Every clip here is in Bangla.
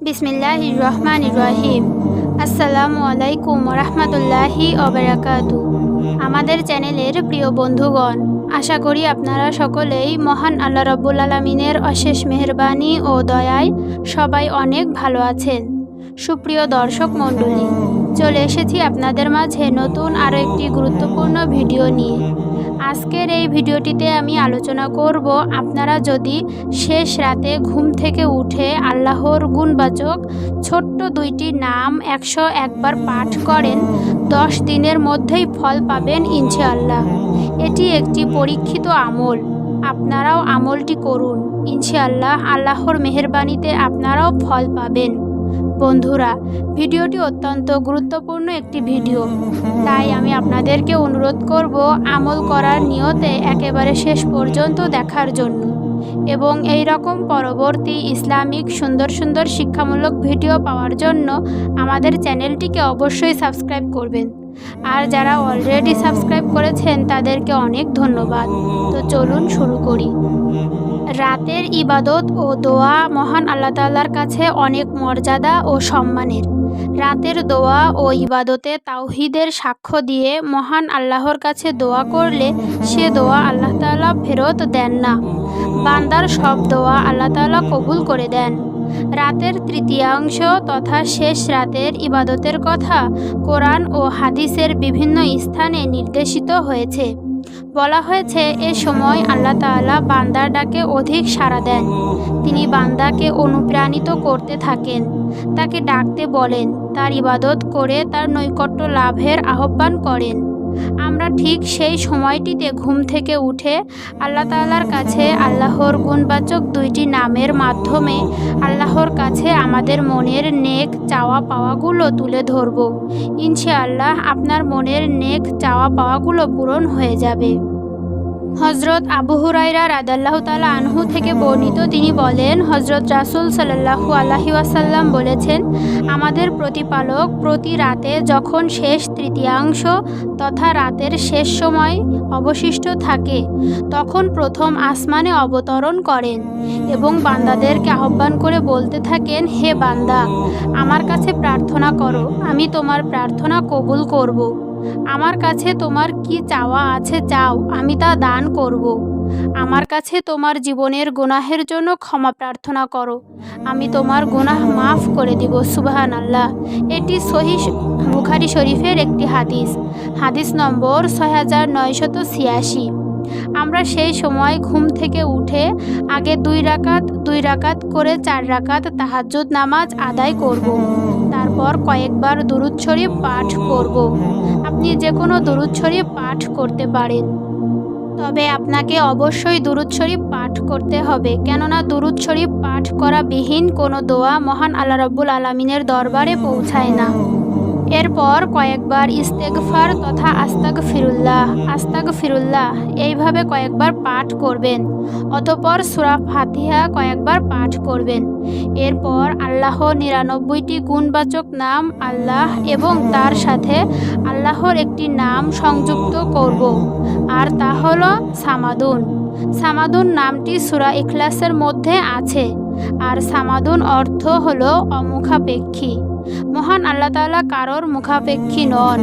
বিসমিল্লাহির রহমানির রহিম। আসসালামু আলাইকুম রহমতুল্লাহি ওবারাকাতু। আমাদের চ্যানেলের প্রিয় বন্ধুগণ, আশা করি আপনারা সকলেই মহান আল্লাহ রাব্বুল আলামিনের অশেষ মেহেরবানি ও দয়ায় সবাই অনেক ভালো আছেন। সুপ্রিয় দর্শক মণ্ডলী, চলে এসেছি আপনাদের মাঝে নতুন আরও একটি গুরুত্বপূর্ণ ভিডিও নিয়ে। আজকের এই ভিডিওটিতে আমি আলোচনা করব, আপনারা যদি শেষ রাতে ঘুম থেকে উঠে আল্লাহর গুণবাচক ছোট্ট দুইটি নাম 101 বার পাঠ করেন, 10 দিনের মধ্যেই ফল পাবেন ইনশাআল্লাহ। এটি একটি পরীক্ষিত আমল, আপনারাও আমলটি করুন, ইনশাআল্লাহ আল্লাহর মেহেরবানিতে আপনারাও ফল পাবেন। বন্ধুরা, ভিডিওটি অত্যন্ত গুরুত্বপূর্ণ একটি ভিডিও, তাই আমি আপনাদেরকে অনুরোধ করব আমল করার নিয়তে একেবারে শেষ পর্যন্ত দেখার জন্য, এবং এই রকম পরবর্তী ইসলামিক সুন্দর সুন্দর শিক্ষামূলক ভিডিও পাওয়ার জন্য আমাদের চ্যানেলটিকে অবশ্যই সাবস্ক্রাইব করবেন। আর যারা অলরেডি সাবস্ক্রাইব করেছেন তাদেরকে অনেক ধন্যবাদ। তো চলুন শুরু করি। রাতের ইবাদত ও দোয়া মহান আল্লাহ তাআলার কাছে অনেক মর্যাদা ও সম্মানের। রাতের দোয়া ও ইবাদতে তাওহীদের সাক্ষ্য দিয়ে মহান আল্লাহর কাছে দোয়া করলে সে দোয়া আল্লাহ তাআলা ফেরত দেন না। বান্দার সব দোয়া আল্লাহ তাআলা কবুল করে দেন। রাতের তৃতীয়াংশ তথা শেষ রাতের ইবাদতের কথা কোরআন ও হাদিসের বিভিন্ন স্থানে নির্দেশিত হয়েছে। বলা হয়েছে, এ সময় আল্লাহ তাআলা বান্দার ডাকে অধিক সাড়া দেন। তিনি বান্দাকে অনুপ্রাণিত করতে থাকেন, তাকে ডাকতে বলেন, তার ইবাদত করে তার নৈকট্য লাভের আহ্বান করেন। আমরা ঠিক সেই সময়টিতে ঘুম থেকে উঠে আল্লাহ তাআলার কাছে আল্লাহর গুণবাচক দুইটি নামের মাধ্যমে আল্লাহর কাছে আমাদের মনের নেক চাওয়া পাওয়াগুলো তুলে ধরব। ইনশাআল্লাহ আপনার মনের নেক চাওয়া পাওয়াগুলো পূরণ হয়ে যাবে। হজরত আবু হুরায়রা রাদিয়াল্লাহু তাআলা আনহু থেকে বর্ণিত, তিনি বলেন, হজরত রাসূল সাল্লাল্লাহু আলাইহি ওয়াসাল্লাম বলেছেন, আমাদের প্রতিপালক প্রতি রাতে যখন শেষ তৃতীয়াংশ তথা রাতের শেষ সময় অবশিষ্ট থাকে, তখন প্রথম আসমানে অবতরণ করেন এবং বান্দাদেরকে আহ্বান করে বলতে থাকেন, হে বান্দা, আমার কাছে প্রার্থনা করো, আমি তোমার প্রার্থনা কবুল করব। আমার কাছে তোমার কি চাওয়া আছে চাও, আমি তা দান করব। আমার কাছে তোমার জীবনের গুনাহের জন্য ক্ষমা প্রার্থনা করো, আমি তোমার গুনাহ মাফ করে দিব। সুবহানাল্লাহ। এটি সহিহ বুখারী শরীফের একটি হাদিস, হাদিস নম্বর 6986। আমরা সেই সময় ঘুম থেকে উঠে আগে 2 রাকাত করে 4 রাকাত তাহাজ্জুদ নামাজ আদায় করব। তারপর কয়েকবার দুরূদ শরীফ পাঠ করব। আপনি যে কোনো দুরূদ শরীফ পাঠ করতে পারেন, তবে আপনাকে অবশ্যই দুরূদ শরীফ পাঠ করতে হবে, কেননা দুরূদ শরীফ পাঠ করা বিহীন কোনো দোয়া মহান আল্লাহ রাব্বুল আলামিনের দরবারে পৌঁছায় না। এরপর কয়েকবার ইস্তেগফার তথা আস্তাগফিরুল্লাহ এইভাবে কয়েকবার পাঠ করবেন। অতঃপর সূরা ফাতিহা কয়েকবার পাঠ করবেন। এরপর আল্লাহর 99টি গুণবাচক নাম আল্লাহ এবং তার সাথে আল্লাহর একটি নাম সংযুক্ত করব, আর তা হলো সামাদুন। সামাদুন নামটি সূরা ইখলাসের মধ্যে আছে, আর সামাদুন অর্থ হলো অমুখাপেক্ষী। মহান আল্লাহ তাআলা কারোর মুখাপেক্ষী নন,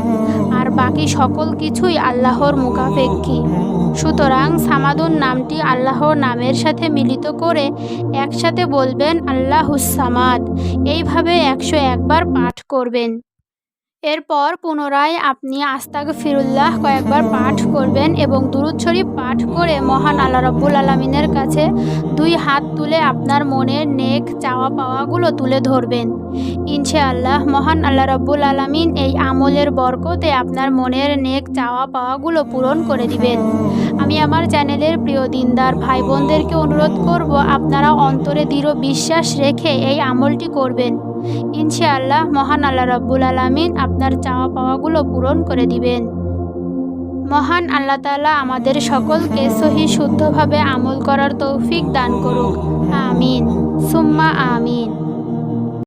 আর বাকি সকল কিছুই আল্লাহর মুখাপেক্ষী। সুতরাং সামাদুন নামটি আল্লাহর নামের সাথে মিলিত করে একসাথে বলবেন আল্লাহুস সামাদ। এইভাবে 101 বার পাঠ করবেন। এরপর পুনরায় আপনি আস্তাগফিরুল্লাহ কয়েকবার পাঠ করবেন এবং দুরূদ শরীফ পাঠ করে মহান আল্লাহ রাব্বুল আলামিনের কাছে 2 হাত তুলে আপনার মনের নেক চাওয়া পাওয়াগুলো তুলে ধরবেন। ইনশাআল্লাহ মহান আল্লাহ রাব্বুল আলামিন এই আমলের বরকতে আপনার মনের নেক চাওয়া পাওয়াগুলো পূরণ করে দিবেন। আমি আমার চ্যানেলের প্রিয় দিনদার ভাই বোনদেরকে অনুরোধ করব, আপনারা অন্তরে দৃঢ় বিশ্বাস রেখে এই আমলটি করবেন। ইনশাআল্লাহ মহান আল্লাহ রাব্বুল আলামিন আপনার চাওয়া পাওয়াগুলো পূরণ করে দিবেন। মহান আল্লাহ তাআলা আমাদের সকলকে সহি শুদ্ধভাবে আমল করার তৌফিক দান করুক। আমিন সুম্মা আমিন।